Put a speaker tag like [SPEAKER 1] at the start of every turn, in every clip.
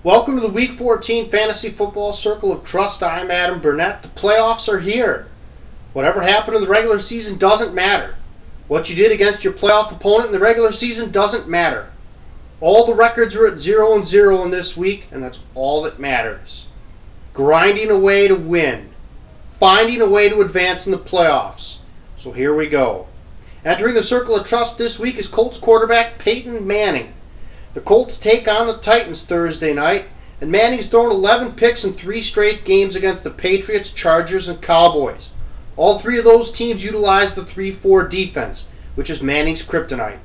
[SPEAKER 1] Welcome to the Week 14 Fantasy Football Circle of Trust. I'm Adam Burnett. The playoffs are here. Whatever happened in the regular season doesn't matter. What you did against your playoff opponent in the regular season doesn't matter. All the records are at 0-0 in this week, and that's all that matters. Grinding a way to win. Finding a way to advance in the playoffs. So here we go. Entering the Circle of Trust this week is Colts quarterback Peyton Manning. The Colts take on the Titans Thursday night, and Manning's thrown 11 picks in 3 straight games against the Patriots, Chargers, and Cowboys. All 3 of those teams utilize the 3-4 defense, which is Manning's kryptonite.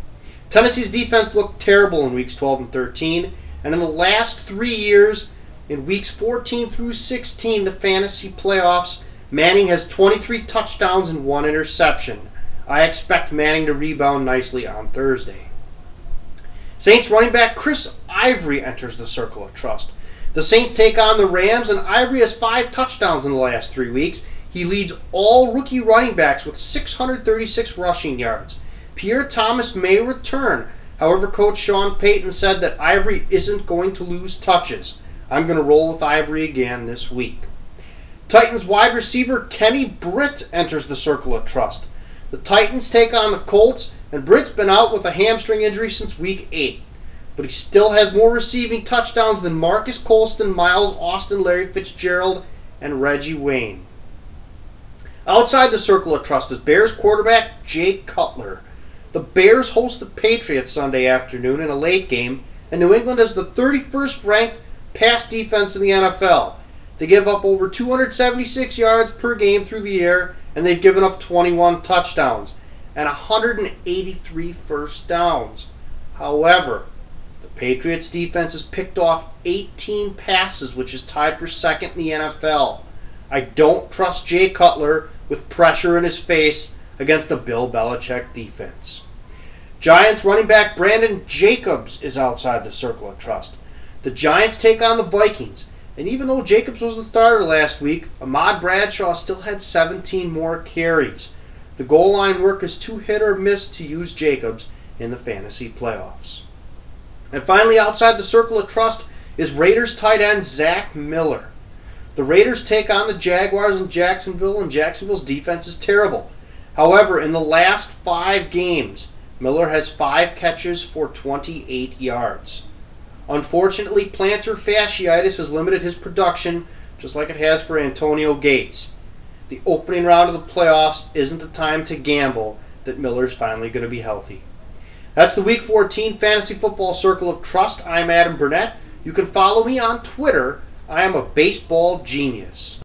[SPEAKER 1] Tennessee's defense looked terrible in weeks 12 and 13, and in the last 3 years, in weeks 14 through 16, the fantasy playoffs, Manning has 23 touchdowns and 1 interception. I expect Manning to rebound nicely on Thursday. Saints running back Chris Ivory enters the Circle of Trust. The Saints take on the Rams, and Ivory has 5 touchdowns in the last 3 weeks. He leads all rookie running backs with 636 rushing yards. Pierre Thomas may return. However, Coach Sean Payton said that Ivory isn't going to lose touches. I'm going to roll with Ivory again this week. Titans wide receiver Kenny Britt enters the Circle of Trust. The Titans take on the Colts, and Britt's been out with a hamstring injury since week 8. But he still has more receiving touchdowns than Marcus Colston, Miles Austin, Larry Fitzgerald, and Reggie Wayne. Outside the Circle of Trust is Bears quarterback Jay Cutler. The Bears host the Patriots Sunday afternoon in a late game, and New England is the 31st ranked pass defense in the NFL. They give up over 276 yards per game through the air, and they've given up 21 touchdowns and 183 first downs. However, the Patriots defense has picked off 18 passes, which is tied for second in the NFL. I don't trust Jay Cutler with pressure in his face against the Bill Belichick defense. Giants running back Brandon Jacobs is outside the Circle of Trust. The Giants take on the Vikings, and even though Jacobs was the starter last week, Ahmad Bradshaw still had 17 more carries. The goal line work is too hit or miss to use Jacobs in the fantasy playoffs. And finally, outside the Circle of Trust is Raiders tight end Zach Miller. The Raiders take on the Jaguars in Jacksonville, and Jacksonville's defense is terrible. However, in the last 5 games, Miller has 5 catches for 28 yards. Unfortunately, plantar fasciitis has limited his production, just like it has for Antonio Gates. The opening round of the playoffs isn't the time to gamble that Miller's finally going to be healthy. That's the Week 14 Fantasy Football Circle of Trust. I'm Adam Burnett. You can follow me on Twitter. I am a baseball genius.